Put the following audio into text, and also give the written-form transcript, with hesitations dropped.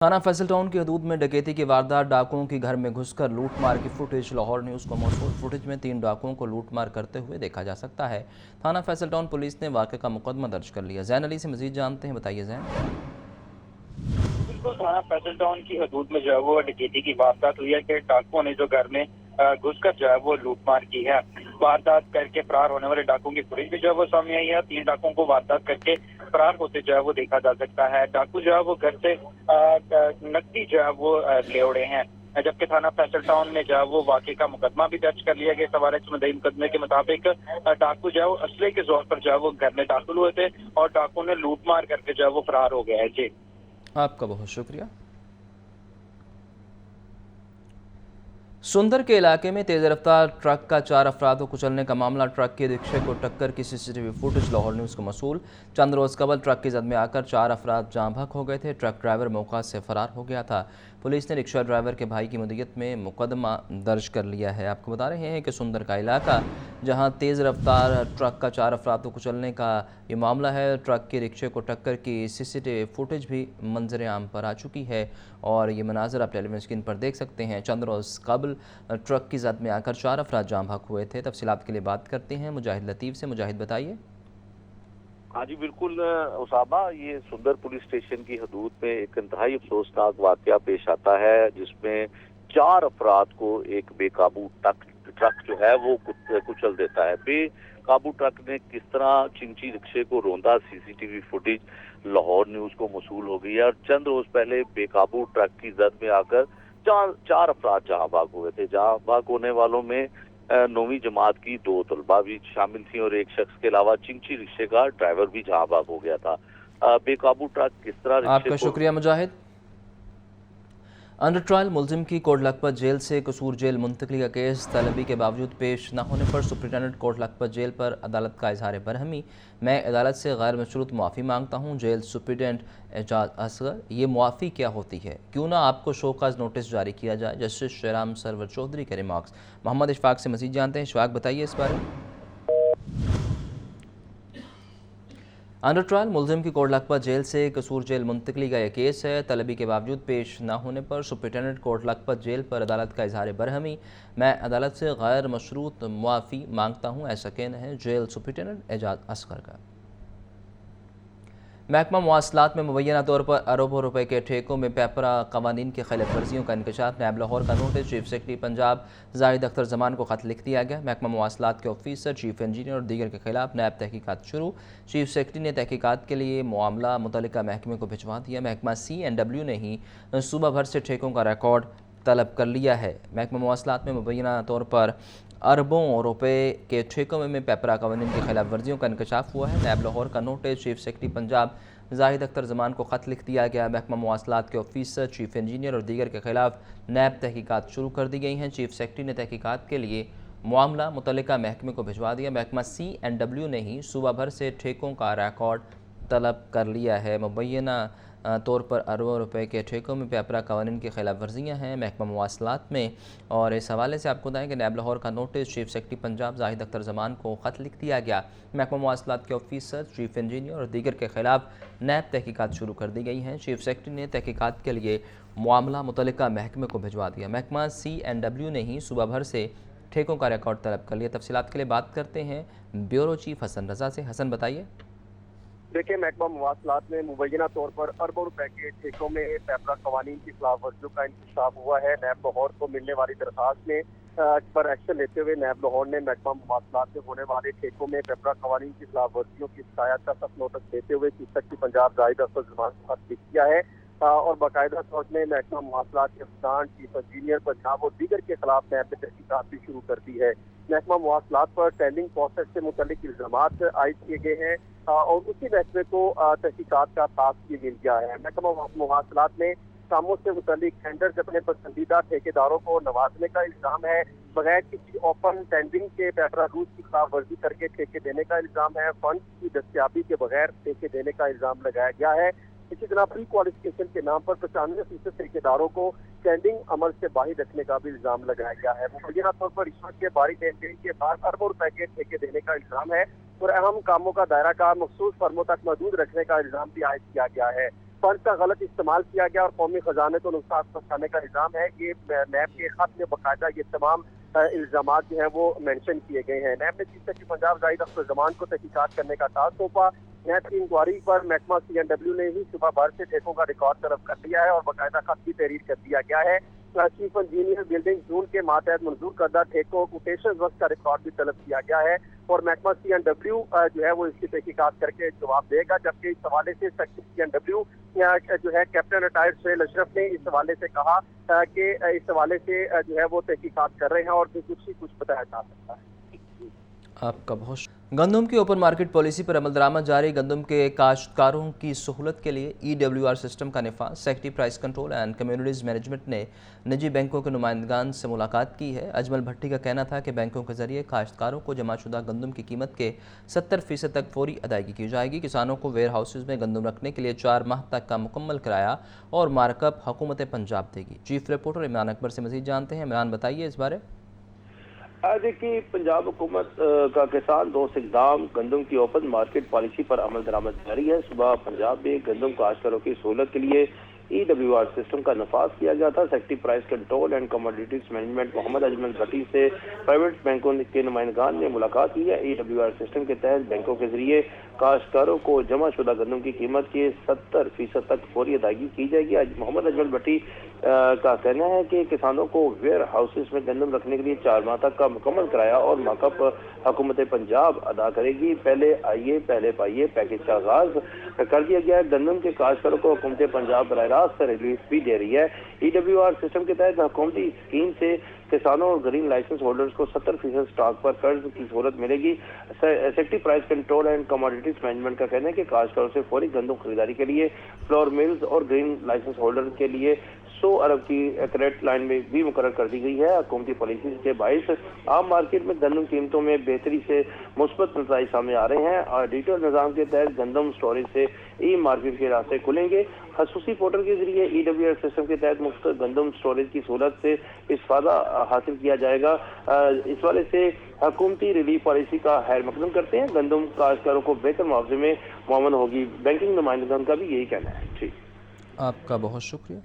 थाना फैसल टाउन की हदूद में डकैती की वारदात, डाकुओं के घर में घुसकर लूटमार की फुटेज लाहौर न्यूज़ को मौसूल। फुटेज में 3 डाकुओं को लूटमार करते हुए देखा जा सकता है। थाना फैसल टाउन पुलिस ने वाक़े का मुकदमा दर्ज कर लिया। जैन अली से मजीद जानते हैं, बताइए जैन। बिल्कुल थाना फैसल टाउन की हदूद में जो है वो डकैती की वारदात हुई है कि डाकुओं ने जो घर में घुसकर जो है वो लूटमार की है। वारदात करके फरार होने वाले डाकुओं की फुटेज भी जो है वो सामने आई है। 3 डाकुओं को वारदात करके फरार होते जो है वो देखा जा सकता है। डाकू जो है वो घर से नकदी जो है वो ले उड़े हैं, जबकि थाना फैसल टाउन में जो है वो वाक़े का मुकदमा भी दर्ज कर लिया गया। इस हवाले से मुद्दई मुकदमे के मुताबिक डाकू जो है वो असले के जोर पर जो है वो घर में दाखिल हुए थे और डाकू ने लूटमार करके जो है वो फरार हो गया है। जी, आपका बहुत शुक्रिया। सुंदर के इलाके में तेज़ रफ्तार ट्रक का 4 अफराद को कुचलने का मामला। ट्रक के रिक्शे को टक्कर की सीसीटीवी फुटेज लाहौर न्यूज़ को मौसूल। चंद रोज़ कबल ट्रक की जद में आकर 4 अफराद जाँ बहक हो गए थे। ट्रक ड्राइवर मौका से फरार हो गया था। पुलिस ने रिक्शा ड्राइवर के भाई की मदीयत में मुकदमा दर्ज कर लिया है। आपको बता रहे हैं कि सुंदर का इलाका, जहां तेज़ रफ्तार ट्रक का 4 अफराद को कुचलने का ये मामला है। ट्रक के रिक्शे को टक्कर की सीसीटीवी फुटेज भी मंजर आम पर आ चुकी है और ये मनाजर आप टेलीविजन स्क्रीन पर देख सकते हैं। चंद रोज़ कबल ट्रक की जद में आकर 4 अफराद जाँ बहक हुए थे। तफसीलात के लिए बात करते हैं मुजाहिद लतीफ़ से। मुजाहिद, बताइए। हाँ जी बिल्कुल उसामा, ये सुंदर पुलिस स्टेशन की हदूद में एक इंतहाई अफसोसनाक वाकया पेश आता है, जिसमें 4 अफराद को एक बेकाबू ट्रक जो है वो कुचल देता है। बेकाबू ट्रक ने किस तरह चिंची रिक्शे को रोंदा, सीसीटीवी फुटेज लाहौर न्यूज़ को मौसूल हो गई है। और चंद रोज पहले बेकाबू ट्रक की जद में आकर चार अफराद जहाँ भाग हुए थे। जहाँ भाग होने वालों में 9वीं जमात की 2 तलबा भी शामिल थी और एक शख्स के अलावा चिंची रिक्शे का ड्राइवर भी जहाँ भाग हो गया था। बेकाबू ट्रक किस तरह रिक्शे आपका को शुक्रिया मुजाहिद। अंडर ट्रायल मुलजिम की कोट लखपत जेल से कसूर जेल मुंतकली का केस तलबी के बावजूद पेश न होने पर सुप्रिटेंडेंट कोट लखपत जेल पर अदालत का इजहार बरहमी। मैं अदालत से गैर मशरूत मुआफ़ी मांगता हूँ। जेल सुप्रिटेंडेंट एजाज असगर, ये मुआफ़ी क्या होती है? क्यों ना आपको शोकाज नोटिस जारी किया जाए। जस्टिस शेराम सरवर चौधरी के रिमार्क्स। मोहम्मद इशफाक से मज़ीद जानते हैं। इशफाक, बताइए इस बारे में। अंडर ट्रायल मुलजिम की कोट लखपत जेल से कसूर जेल मुंतकली का यह केस है। तलबी के बावजूद पेश न होने पर सुप्रिटेंडेंट कोट लखपत जेल पर अदालत का इजहार बरहमी। मैं अदालत से गैर मशरूत मुआफ़ी मांगता हूँ, ऐसा कहना है जेल सुप्रिटेंडेंट एजाज असगर का। महकमा मवासलात में मुबैना तौर पर अरबों रुपए के ठेकों में पेपरा कवानीन की खिलाफ वर्जियों का इंकशाफ। नैब लाहौर का notice. Chief secretary Punjab Zahid Akhtar Zaman को खत लिख दिया गया। महकमा मवासलात के ऑफिसर, चीफ इंजीनियर और दीगर के खिलाफ नैब तहकीकात शुरू। चीफ सेक्रेटरी ने तहकीकात के लिए मामला मुतल्लिका महकमे को भिजवा दिया। महकमा CNW ने ही सूबा भर से ठेकों का रिकॉर्ड तलब कर लिया है। महकमा मवासलात में मुबैना तौर पर अरबों रुपए के ठेकों में पेपरा कवानीन की खिलाफ वर्जियों का इंकशाफ हुआ है। नैब लाहौर का notice. Chief secretary Punjab Zahid Akhtar Zaman को ख़त लिख दिया गया। महकमा मवासलात के ऑफिसर, चीफ इंजीनियर और दीगर के खिलाफ नैब तहकीकात शुरू कर दी गई हैं। चीफ सेक्रेटरी ने तहकीकात के लिए मामला मुतल्लिका महकमे को भिजवा दिया। महकमा CNW ने ही सूबा भर से ठेकों का रिकॉर्ड तलब कर लिया है। मुबैना तौर पर अरबों रुपए के ठेकों में पेपरा कवानीन की खिलाफ वर्जियाँ हैं महकमा मवासलात में। और इस हवाले से आपको बताएं कि नैब लाहौर का notice. Chief secretary Punjab Zahid Akhtar Zaman को ख़त लिख दिया गया। महकमा मवासलात के ऑफिसर, चीफ इंजीनियर और दीगर के खिलाफ नैब तहकीकात शुरू कर दी गई हैं। चीफ सेक्रेटरी ने तहकीकात के लिए मामला मुतल्लिका महकमे को भिजवा दिया। महकमा CNW ने ही सूबा भर से ठेकों का रिकॉर्ड तलब कर लिया। तफसीलात के लिए बात करते हैं ब्यूरो चीफ हसन रजा से। हसन, बताइए। देखिए, महकमा मवासलात में मुबैना तौर पर अरबों रुपए के ठेकों में पेपरा कवानीन की खिलाफ वर्जियों का इंकशाफ हुआ है। नैब लाहौर को मिलने वाली दरखास्त में पर एक्शन लेते हुए नैब लाहौर ने महकमा मवासलात में होने वाले ठेकों में पेपरा कवानीन की खिलाफ वर्जियों की शिकायत का सख्त नोटिस देते हुए चीफ सेक्रेटरी पंजाब जाहिद अख्तर जमान को खत लिख दिया है और बाकायदा तौर में महकमा मवासलात के अफसरान, चीफ इंजीनियर पंजाब और दीगर के खिलाफ नैब ने तहकीकात भी शुरू कर दी है। महकमा मवासलात पर टेंडिंग प्रोसेस से मुतल्लिक इल्जामात आयद किए गए हैं और उसी महकमे को तहकीकात का टास्क भी मिल गया है। महकमा मवासलात में कामों से मुतल्लिक टेंडर अपने पसंदीदा ठेकेदारों को नवाजने का इल्जाम है। बगैर किसी ओपन टेंडरिंग के पेपरा रूल्स की खिलाफ वर्जी करके ठेके देने का इल्जाम है। फंड की दस्तियाबी के बगैर ठेके देने का इल्जाम लगाया गया है। इसी तरह प्री क्वालिफिकेशन के नाम पर 95% ठेकेदारों को स्टैंडिंग अमल से बाहर रखने का भी इल्जाम लगाया गया है। मुबैना तौर पर रिश्वत के बारी लेन देन के बाद अरबों रुपए के ठेके देने का इल्जाम है और अहम कामों का दायरा का मखसूस फर्मों तक महदूद रखने का इल्जाम भी आयद किया गया है। فنڈ کا غلط استعمال کیا گیا اور قومی خزانے کو نقصان پہنچانے کا الزام ہے. یہ نیب کے خط میں باقاعدہ یہ تمام الزامات جو ہیں وہ مینشن کیے گئے ہیں. نیب نے چیف سیکرٹری پنجاب زاہد اختر زمان کو تحقیقات کرنے کا ٹاسک سونپا. نیب کی انکوائری پر محکمہ CNW نے ہی صبح بھر سے ٹھیکوں کا ریکارڈ طلب کر لیا ہے اور باقاعدہ خط کی تحریر کر دیا گیا ہے. چیف انجینئر بلڈنگ زون کے ماتحت منظور کردہ ٹھیکوں کوٹیشن وقت کا ریکارڈ بھی طلب کیا گیا ہے اور محکمہ CNW جو ہے وہ اس کی تحقیقات کر کے جواب دے گا. جبکہ اس حوالے سے سیکرٹری CNW جو ہے کیپٹن ریٹائرڈ سہیل اشرف نے اس حوالے سے کہا کہ اس حوالے سے جو ہے وہ تحقیقات کر رہے ہیں اور کچھ بتایا جا سکتا ہے. آپ کا بہت گندم کی اوپن مارکیٹ پالیسی پر عمل درآمد جاری. گندم کے کاشتکاروں کی سہولت کے لیے EWR سسٹم کا نفاذ. Secretary price control and communities management نے نجی بینکوں کے نمائندگان سے ملاقات کی ہے. اجمل بھٹی کا کہنا تھا کہ بینکوں کے ذریعے کاشتکاروں کو جمع شدہ گندم کی قیمت کے 70% تک فوری ادائیگی کی جائے گی. کسانوں کو ویئر ہاؤسز میں گندم رکھنے کے لیے 4 ماہ تک کا مکمل کرایہ اور مارک اپ حکومت پنجاب دے گی. چیف رپورٹر عمران اکبر سے مزید جانتے ہیں. عمران بتائیے اس بارے. دیکھیے پنجاب حکومت کا کسان دوست اقدام گندم کی اوپن مارکیٹ پالیسی پر عمل درآمد جاری ہے. صبح پنجاب میں گندم کاشتکاروں کی سہولت کے لیے EWR سسٹم کا نفاذ کیا گیا تھا. Secretary price control and commodities management Muhammad Ajmal Bhatti سے پرائیویٹ بینکوں کے نمائندگان نے ملاقات کی ہے. EWR سسٹم کے تحت بینکوں کے ذریعے کاشتکاروں کو جمع شدہ گندم کی قیمت کے 70% تک فوری ادائیگی کی جائے گی. محمد اجمل بھٹی کا کہنا ہے کہ کسانوں کو ویئر ہاؤسز میں گندم رکھنے کے لیے 4 ماہ تک کا مکمل کرایہ اور مارک اپ حکومت پنجاب ادا کرے گی. پہلے آئیے پہلے پائیے پیکج کا آغاز کر دیا گیا ہے. گندم کے کاشتکاروں کو حکومت پنجاب براہ راست ریلیف بھی دے رہی ہے. EWR سسٹم کے تحت حکومتی اسکیم سے کسانوں اور گرین لائسنس ہولڈرز کو 70% سٹاک پر قرض کی سہولت ملے گی. Secretary price control and commodities management کا کہنا ہے کہ کاشتکاروں سے فوری گندم خریداری کے لیے فلور ملز اور گرین لائسنس ہولڈر کے لیے 100 ارب کی کریڈٹ لائن میں بھی مقرر کر دی گئی ہے. حکومتی پالیسی کے باعث عام مارکیٹ میں گندم قیمتوں میں بہتری سے مثبت نتائج سامنے آ رہے ہیں اور ڈیجیٹل نظام کے تحت گندم سٹوریج سے مارکیٹ کے راستے کھلیں گے. خصوصی پورٹل کے ذریعے EWR سسٹم کے تحت مفت گندم سٹوریج کی سہولت سے استفادہ حاصل کیا جائے گا. اس والے سے حکومتی ریلیف پالیسی کا خیر مقدم کرتے ہیں. گندم کاشتکاروں کو بہتر معاوضے میں معاون ہوگی. بینکنگ نمائندگان کا بھی یہی کہنا ہے. ٹھیک، آپ کا بہت شکریہ.